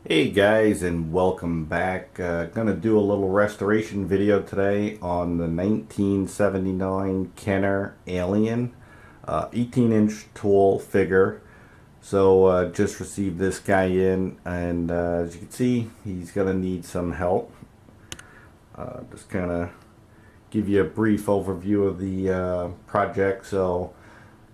Hey guys, and welcome back. Gonna do a little restoration video today on the 1979 Kenner Alien 18-inch tall figure. So just received this guy in, and as you can see, he's gonna need some help. Just kind of give you a brief overview of the project. So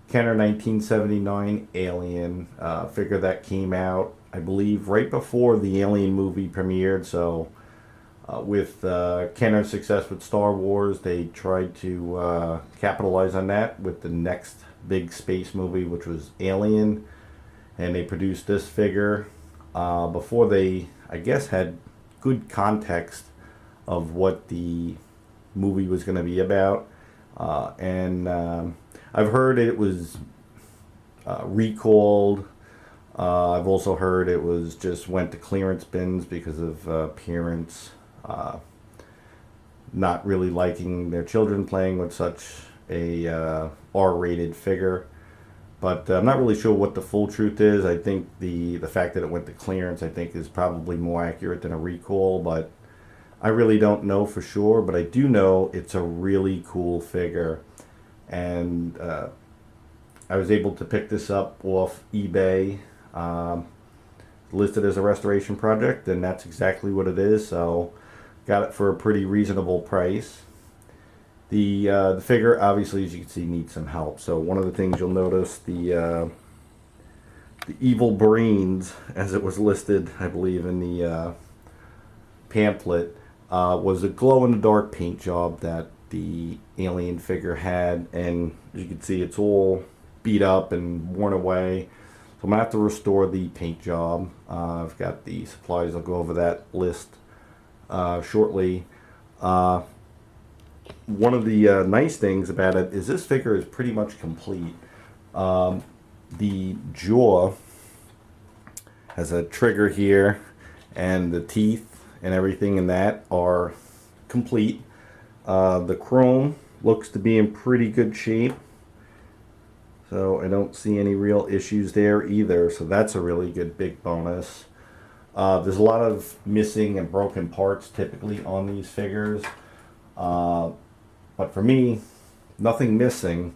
Kenner 1979 Alien figure that came out, I believe, right before the Alien movie premiered. So with Kenner's success with Star Wars, they tried to capitalize on that with the next big space movie, which was Alien. And they produced this figure before they, I guess, had good context of what the movie was going to be about. And I've heard it was recalled. I've also heard it was just went to clearance bins because of parents not really liking their children playing with such a R-rated figure. But I'm not really sure what the full truth is. I think the fact that it went to clearance, I think, is probably more accurate than a recall. But I really don't know for sure. But I do know it's a really cool figure. And I was able to pick this up off eBay, listed as a restoration project, and that's exactly what it is. So got it for a pretty reasonable price. The figure, obviously, as you can see, needs some help. So one of the things you'll notice, the evil brains, as it was listed, I believe, in the pamphlet, was a glow-in-the-dark paint job that the alien figure had, and as you can see, it's all beat up and worn away. So I'm gonna have to restore the paint job. I've got the supplies. I'll go over that list shortly. One of the nice things about it is this figure is pretty much complete. The jaw has a trigger here, and the teeth and everything in that are complete. The chrome looks to be in pretty good shape, so I don't see any real issues there either, so that's a really good big bonus. There's a lot of missing and broken parts typically on these figures, but for me, nothing missing.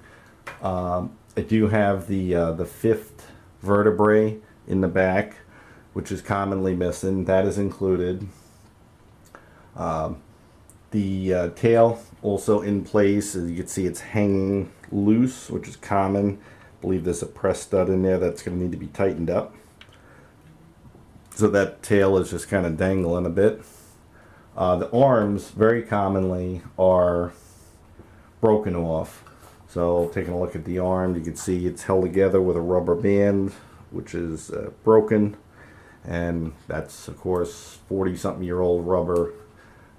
I do have the fifth vertebrae in the back, which is commonly missing. That is included. The tail also in place. As you can see, it's hanging loose, which is common. I believe there's a press stud in there that's going to need to be tightened up. So that tail is just kind of dangling a bit. The arms, very commonly, are broken off. So taking a look at the arm, you can see it's held together with a rubber band, which is broken. And that's, of course, 40-something-year-old rubber.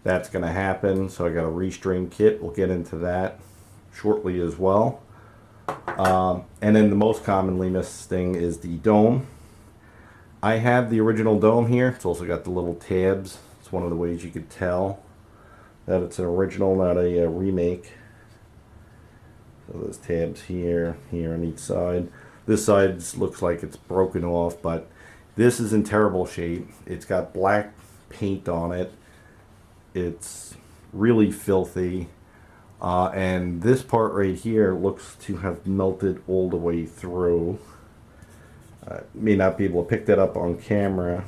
That's going to happen. So I got a restring kit. We'll get into that shortly as well. And then the most commonly missed thing is the dome. I have the original dome here. It's also got the little tabs. It's one of the ways you could tell that it's an original, not a remake. So there's tabs here, here on each side. This side looks like it's broken off, but this is in terrible shape. It's got black paint on it. It's really filthy. And this part right here looks to have melted all the way through. May not be able to pick that up on camera,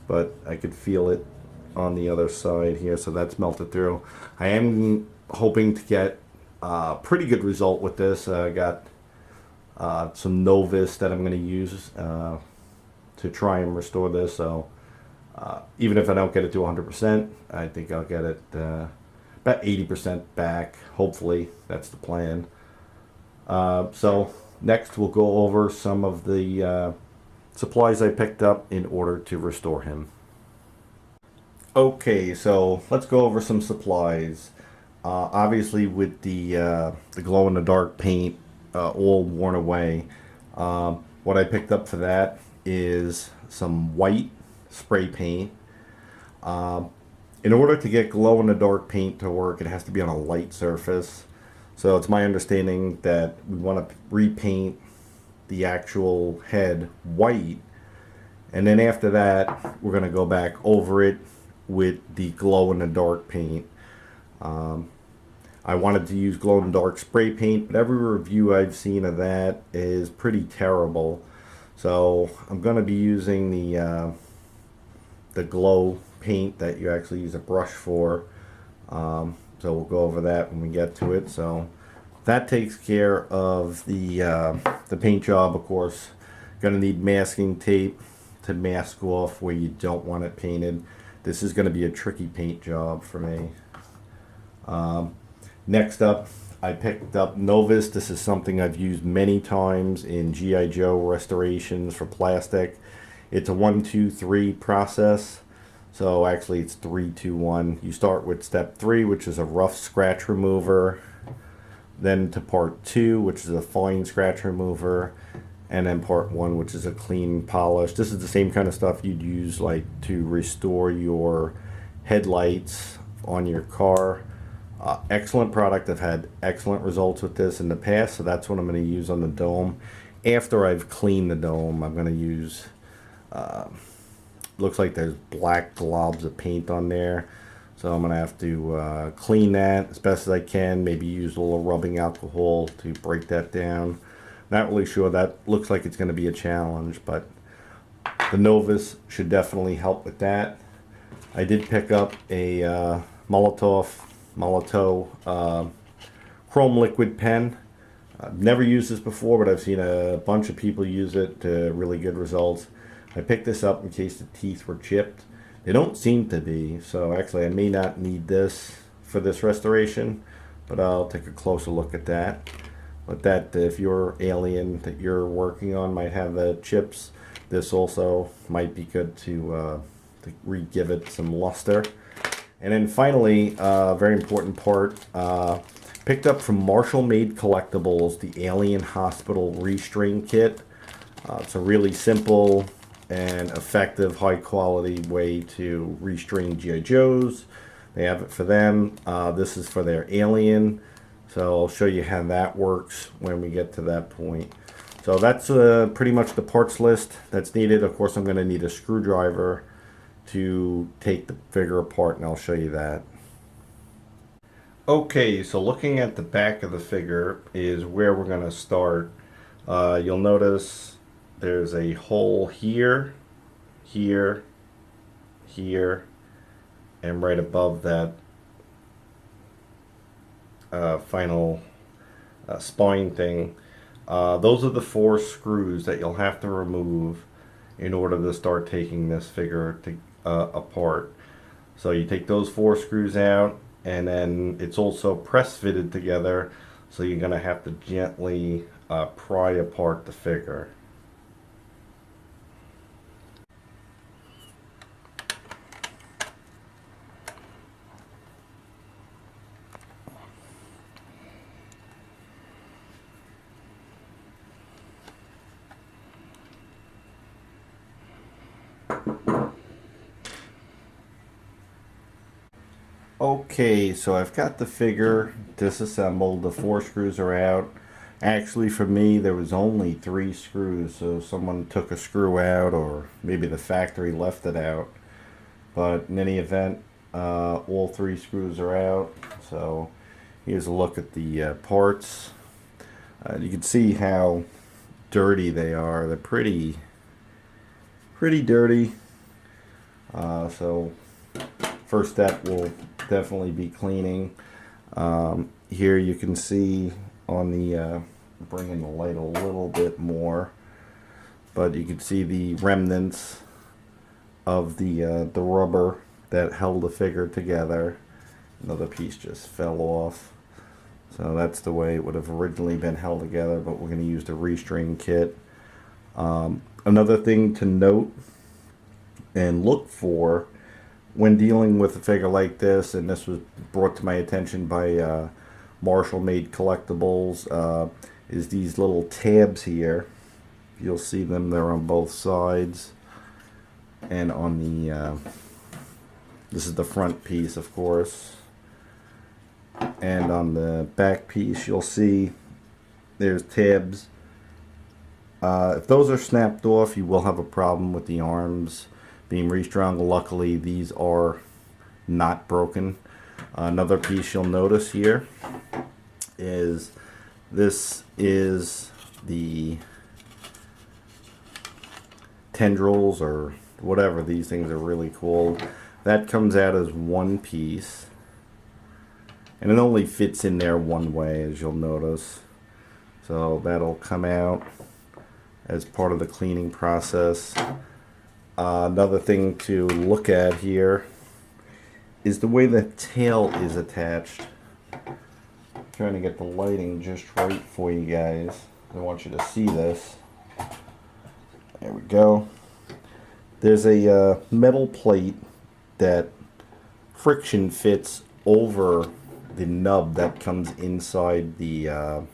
but I could feel it on the other side here, so that's melted through. I am hoping to get a pretty good result with this. I got some Novis that I'm going to use to try and restore this. So even if I don't get it to 100%, I think I'll get it about 80% back. Hopefully, that's the plan. So next we'll go over some of the supplies I picked up in order to restore him. Okay, so let's go over some supplies. Obviously, with the glow-in-the-dark paint all worn away, what I picked up for that is some white spray paint. In order to get glow-in-the-dark paint to work, it has to be on a light surface. So it's my understanding that we want to repaint the actual head white And then after that, we're going to go back over it with the glow-in-the-dark paint. I wanted to use glow-in-the-dark spray paint, but every review I've seen of that is pretty terrible. So I'm going to be using the glow paint that you actually use a brush for. So we'll go over that when we get to it. So that takes care of the paint job. Of course, going to need masking tape to mask off where you don't want it painted. This is going to be a tricky paint job for me. Next up, I picked up Novis. This is something I've used many times in G.I. Joe restorations for plastic. It's a 1-2-3 process. So actually it's 3-2-1. You start with step 3, which is a rough scratch remover. Then to part 2, which is a fine scratch remover. And then part 1, which is a clean polish. This is the same kind of stuff you'd use like to restore your headlights on your car. Excellent product. I've had excellent results with this in the past, so that's what I'm going to use on the dome. After I've cleaned the dome, I'm going to use, looks like there's black globs of paint on there. So I'm going to have to clean that as best as I can, maybe use a little rubbing alcohol to break that down. Not really sure. That looks like it's going to be a challenge, but the Novis should definitely help with that. I did pick up a Molotow chrome liquid pen. I've never used this before, but I've seen a bunch of people use it to really good results. I picked this up in case the teeth were chipped. They don't seem to be, so actually I may not need this for this restoration, but I'll take a closer look at that. But that, if your alien that you're working on might have the chips, this also might be good to re-give it some luster. And then finally, very important part, picked up from Marshall Made Collectibles, the Alien Hospital Restring Kit. It's a really simple and effective, high-quality way to restring G.I. Joes. They have it for them. This is for their Alien. So I'll show you how that works when we get to that point. So that's pretty much the parts list that's needed. Of course, I'm going to need a screwdriver to take the figure apart, and I'll show you that. Okay, so looking at the back of the figure is where we're going to start. You'll notice there's a hole here, here, here, and right above that final spine thing. Those are the 4 screws that you'll have to remove in order to start taking this figure apart. So you take those 4 screws out, and then it's also press fitted together, so you're going to have to gently pry apart the figure. Okay, so I've got the figure disassembled. The 4 screws are out. Actually, for me, there was only 3 screws, so someone took a screw out, or maybe the factory left it out. But in any event, all 3 screws are out. So here's a look at the parts. You can see how dirty they are. They're pretty dirty. So first step will definitely be cleaning. Here you can see on the bringing the light a little bit more, but you can see the remnants of the rubber that held the figure together. Another piece just fell off, so that's the way it would have originally been held together, but we're going to use the restring kit. Another thing to note and look for when dealing with a figure like this, and this was brought to my attention by Marshall Made Collectibles, is these little tabs here. You'll see them, they're on both sides, and on the this is the front piece, of course, and on the back piece you'll see there's tabs If those are snapped off, you will have a problem with the arms being restrung. Luckily, these are not broken. Another piece you'll notice here is this is the tendrils, or whatever these things are really called. That comes out as one piece, and it only fits in there one way, as you'll notice. So that'll come out as part of the cleaning process. Another thing to look at here is the way the tail is attached. I'm trying to get the lighting just right for you guys. I want you to see this. There we go. There's a metal plate that friction fits over the nub that comes inside the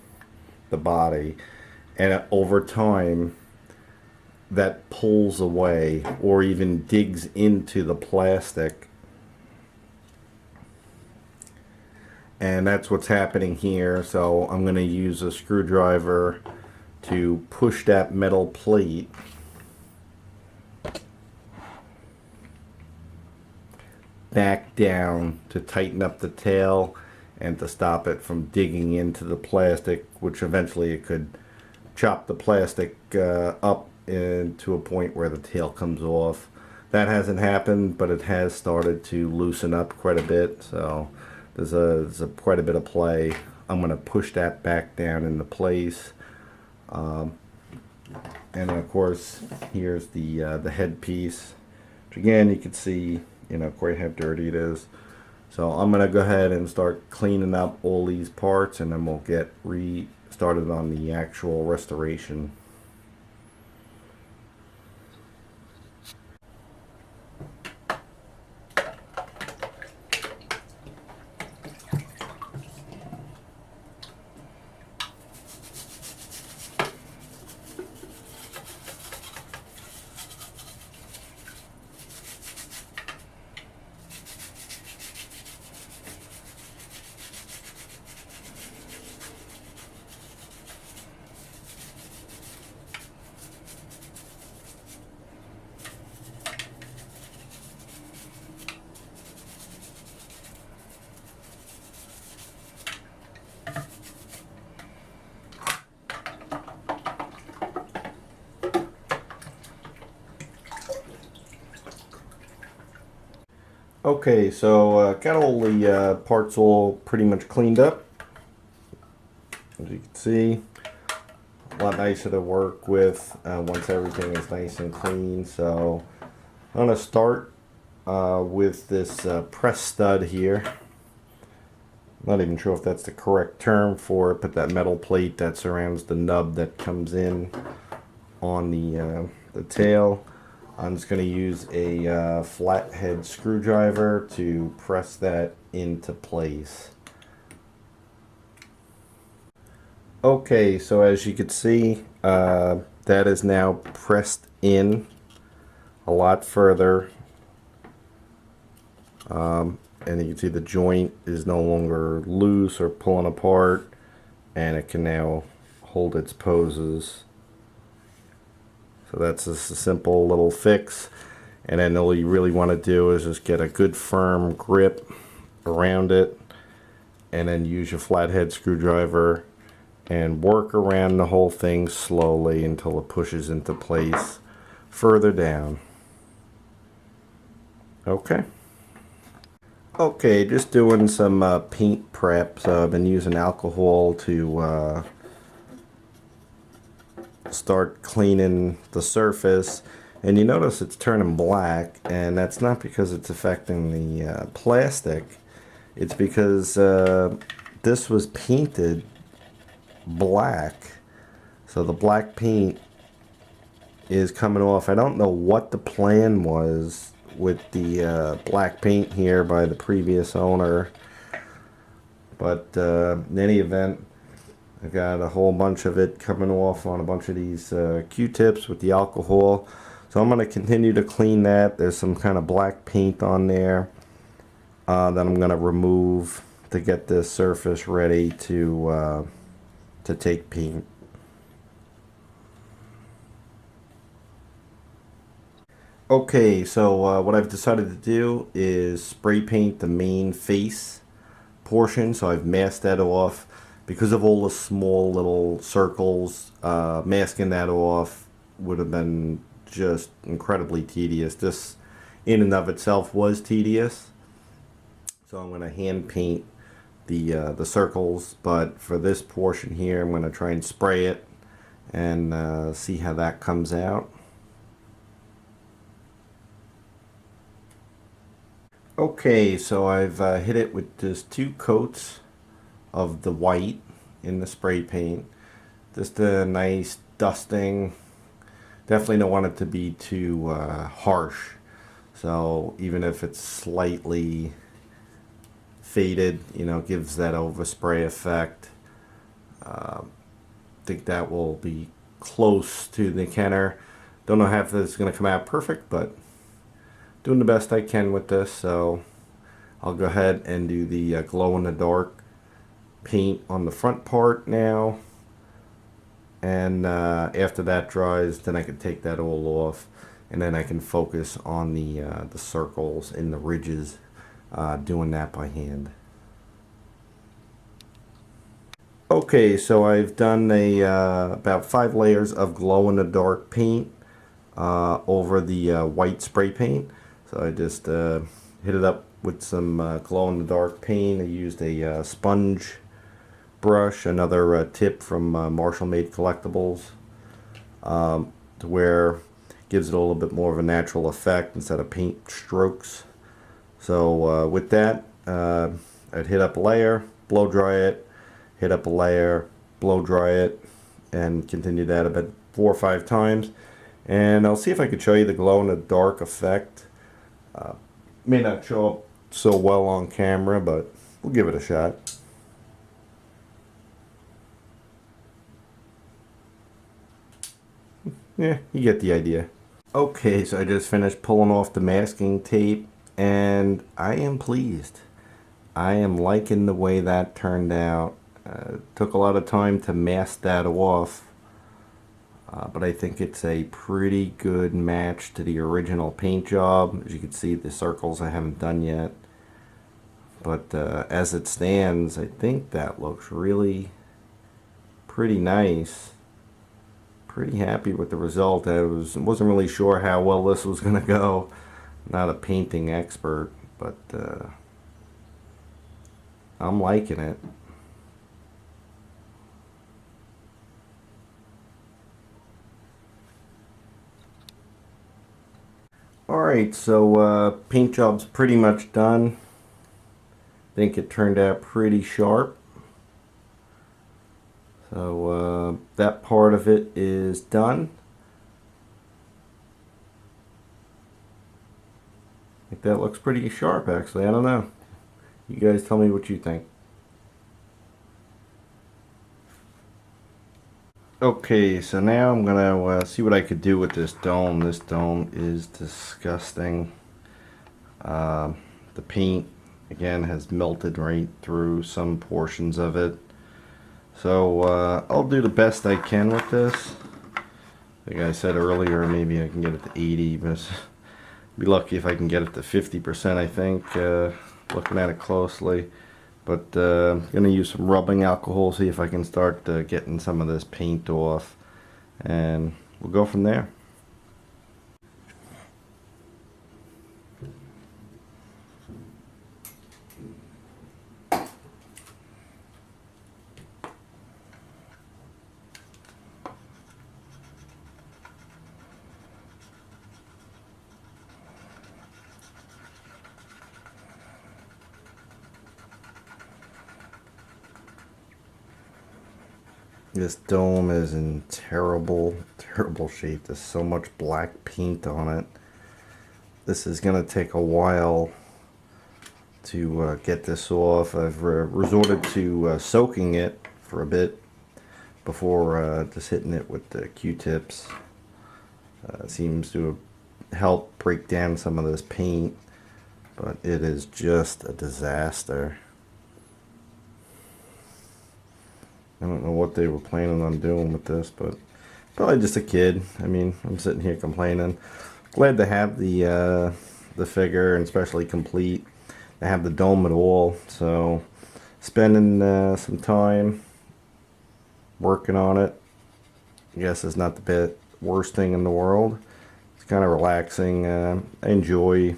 body, and over time that pulls away or even digs into the plastic, and that's what's happening here. So I'm going to use a screwdriver to push that metal plate back down to tighten up the tail and to stop it from digging into the plastic, which eventually it could chop the plastic up into a point where the tail comes off. That hasn't happened, but it has started to loosen up quite a bit, so there's quite a bit of play. I'm going to push that back down into place, and then of course here's the headpiece, which again you can see quite how dirty it is. So I'm going to go ahead and start cleaning up all these parts, and then we'll get restarted on the actual restoration. Okay, so got all the parts all pretty much cleaned up. As you can see, a lot nicer to work with once everything is nice and clean. So I'm going to start with this press stud here. I'm not even sure if that's the correct term for it, but that metal plate that surrounds the nub that comes in on the tail. I'm just going to use a flathead screwdriver to press that into place. Okay, so as you can see, that is now pressed in a lot further, and you can see the joint is no longer loose or pulling apart, and it can now hold its poses. So that's just a simple little fix, and then all you really want to do is just get a good firm grip around it, and then use your flathead screwdriver and work around the whole thing slowly until it pushes into place further down. Okay, just doing some paint prep. So I've been using alcohol to start cleaning the surface, and you notice it's turning black, and that's not because it's affecting the plastic. It's because this was painted black, so the black paint is coming off. I don't know what the plan was with the black paint here by the previous owner, but in any event, I got a whole bunch of it coming off on a bunch of these Q-tips with the alcohol. So I'm going to continue to clean that. There's some kind of black paint on there that I'm going to remove to get this surface ready to take paint. Okay, so what I've decided to do is spray paint the main face portion. So I've masked that off. Because of all the small little circles, masking that off would have been just incredibly tedious. This in and of itself was tedious. So I'm going to hand paint the circles, but for this portion here I'm going to try and spray it and see how that comes out. Okay, so I've hit it with just 2 coats of the white in the spray paint. Just a nice dusting. Definitely don't want it to be too harsh. So even if it's slightly faded, you know, gives that overspray effect. Think that will be close to the Kenner. Don't know if this is going to come out perfect, but doing the best I can with this. So I'll go ahead and do the glow in the dark paint on the front part now, and after that dries, then I can take that all off, and then I can focus on the circles and the ridges, doing that by hand. Okay, so I've done about 5 layers of glow in the dark paint over the white spray paint. So I just hit it up with some glow in the dark paint. I used a sponge brush, another tip from Marshall Made Collectibles, to where it gives it a little bit more of a natural effect instead of paint strokes. So with that, I'd hit up a layer, blow dry it, hit up a layer, blow dry it, and continue that about 4 or 5 times. And I'll see if I could show you the glow in the dark effect. May not show up so well on camera, but we'll give it a shot. Yeah, you get the idea. Okay, so I just finished pulling off the masking tape, and I am pleased. I am liking the way that turned out. Took a lot of time to mask that off, but I think it's a pretty good match to the original paint job. As you can see, the circles I haven't done yet, but as it stands, I think that looks really pretty nice. Pretty happy with the result. I wasn't really sure how well this was going to go. Not a painting expert, but I'm liking it. Alright, so paint job's pretty much done. Think it turned out pretty sharp. So that part of it is done. I think that looks pretty sharp, actually. I don't know. You guys tell me what you think. Okay, so now I'm gonna see what I could do with this dome. This dome is disgusting. The paint, again, has melted right through some portions of it. So I'll do the best I can with this. Like I said earlier, maybe I can get it to 80, but be lucky if I can get it to 50%, I think, looking at it closely. But I'm going to use some rubbing alcohol, see if I can start getting some of this paint off, and we'll go from there. This dome is in terrible shape. There's so much black paint on it. This is going to take a while to get this off. I've resorted to soaking it for a bit before just hitting it with the Q-tips. Seems to help break down some of this paint, but it is just a disaster. I don't know what they were planning on doing with this, but probably just a kid. I mean, I'm sitting here complaining. glad to have the figure, and especially complete. To have the dome at all. So spending some time working on it, I guess, is not the worst thing in the world. It's kind of relaxing. I enjoy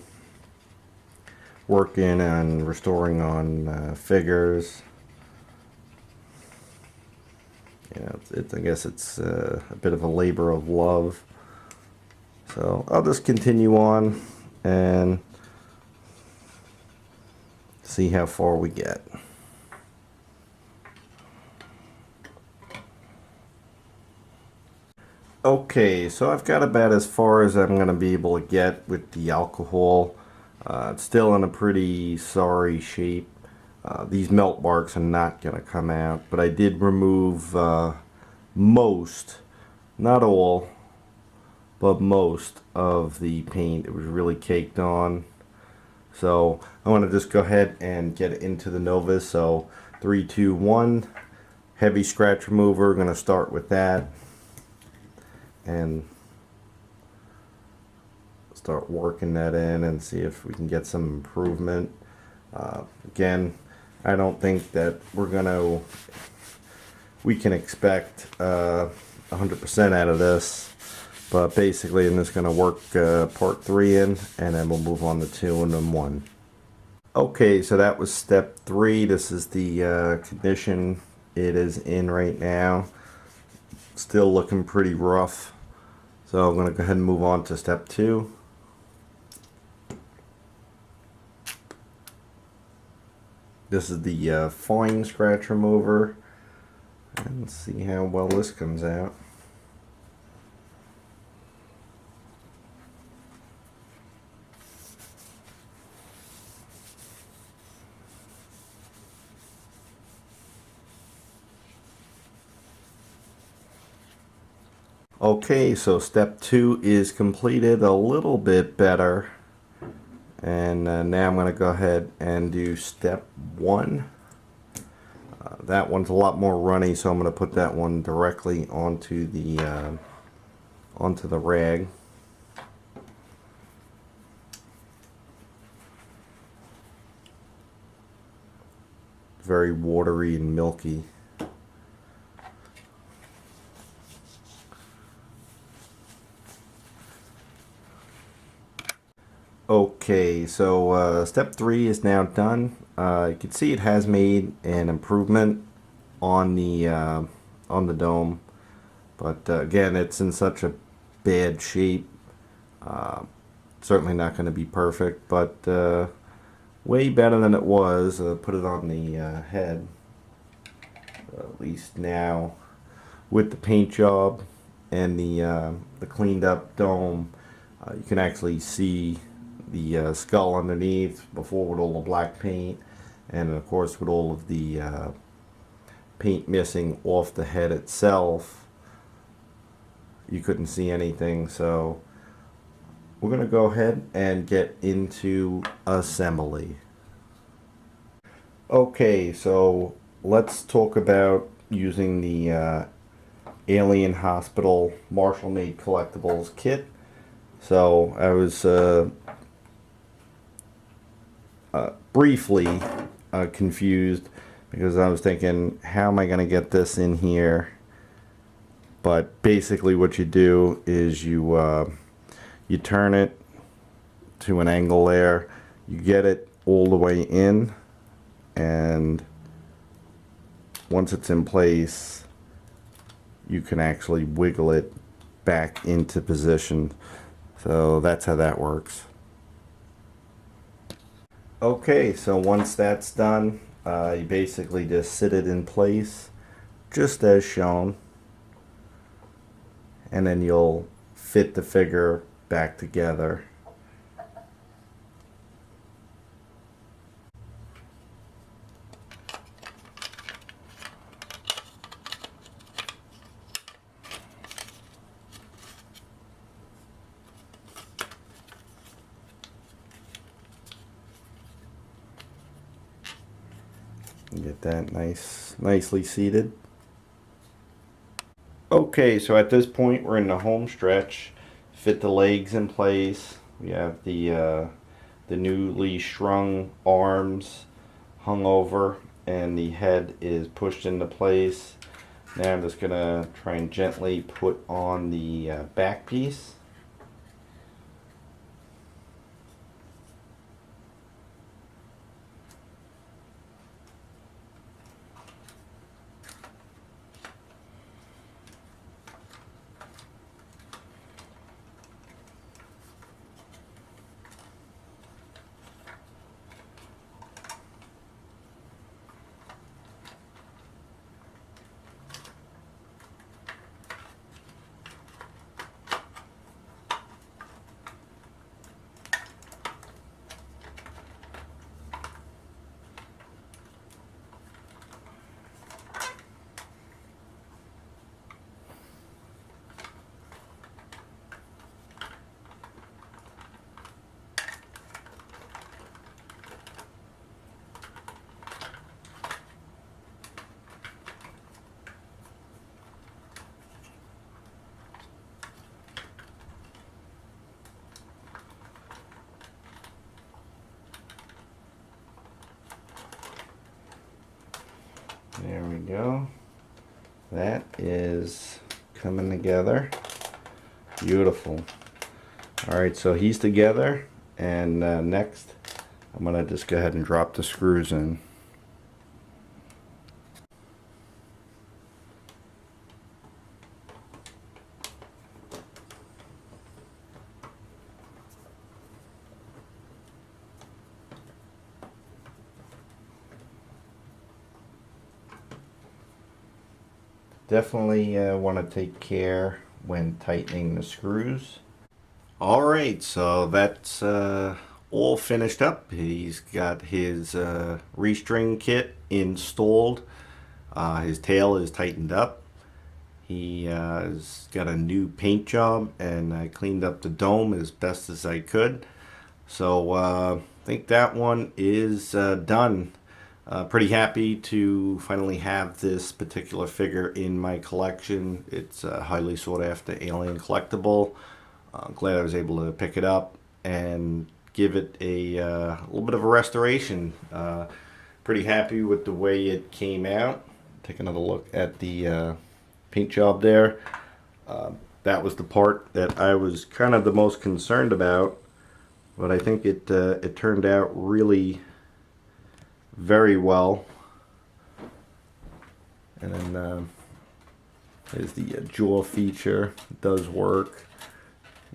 working and restoring on figures. I guess it's a bit of a labor of love. So I'll just continue on and see how far we get. Okay, so I've got about as far as I'm going to be able to get with the alcohol. It's still in a pretty sorry shape. These melt marks are not going to come out, but I did remove most, not all, but most of the paint. It was really caked on. So I want to just go ahead and get it into the Novis. So 3, 2, 1, heavy scratch remover. I'm going to start with that and start working that in and see if we can get some improvement. Again, I don't think that we can expect 100% out of this, but basically I'm just going to work part 3 in, and then we'll move on to 2 and then 1. Okay, so that was step 3. This is the condition it is in right now. Still looking pretty rough. So I'm going to go ahead and move on to step 2. This is the fine scratch remover. And let's see how well this comes out. Okay, so step 2 is completed, a little bit better. And now I'm going to go ahead and do step 1. That one's a lot more runny, so I'm going to put that one directly onto the rag. Very watery and milky. Okay, so step 3 is now done. You can see it has made an improvement on the dome, but again, it's in such a bad shape. Certainly not going to be perfect, but way better than it was. Put it on the head, at least now, with the paint job and the cleaned up dome. You can actually see the skull underneath, before with all the black paint, and of course with all of the paint missing off the head itself, you couldn't see anything. So we're going to go ahead and get into assembly. Okay, so let's talk about using the Alien Hospital Marshall Made Collectibles kit. So I was briefly confused, because I was thinking, how am I going to get this in here? But basically what you do is you turn it to an angle there, you get it all the way in, and once it's in place, you can actually wiggle it back into position. So that's how that works. Okay, so once that's done, you basically just sit it in place, just as shown, and then you'll fit the figure back together. Get that nicely seated. Okay, so at this point we're in the home stretch. fit the legs in place. We have the newly strung arms hung over, and the head is pushed into place. Now I'm just gonna try and gently put on the back piece. There we go. That is coming together. Beautiful. Alright, so he's together, and next I'm going to just go ahead and drop the screws in. Definitely want to take care when tightening the screws. Alright, so that's all finished up. He's got his restring kit installed. His tail is tightened up. He has got a new paint job, and I cleaned up the dome as best as I could. So I think that one is done. Pretty happy to finally have this particular figure in my collection. It's a highly sought after alien collectible. Glad I was able to pick it up and give it a little bit of a restoration. Pretty happy with the way it came out. Take another look at the paint job there. That was the part that I was kind of the most concerned about, but I think it turned out really very well. And then there's the jaw feature. It does work.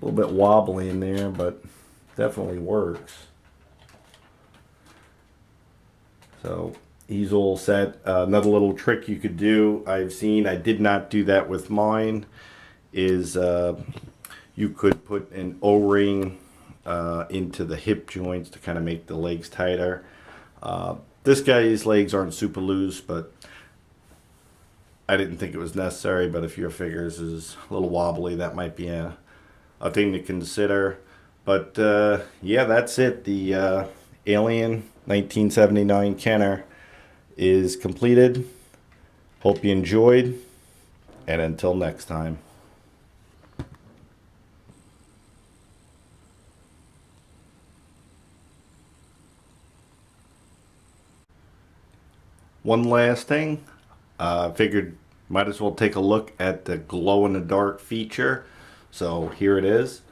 A little bit wobbly in there, but definitely works. So he's all set. Another little trick you could do, I've seen, I did not do that with mine, is you could put an O-ring into the hip joints to kind of make the legs tighter. This guy's legs aren't super loose, but I didn't think it was necessary. But if your figures is a little wobbly, that might be a thing to consider. But yeah, that's it. The Alien 1979 Kenner is completed. Hope you enjoyed, and until next time. One last thing, figured might as well take a look at the glow-in-the-dark feature. So here it is.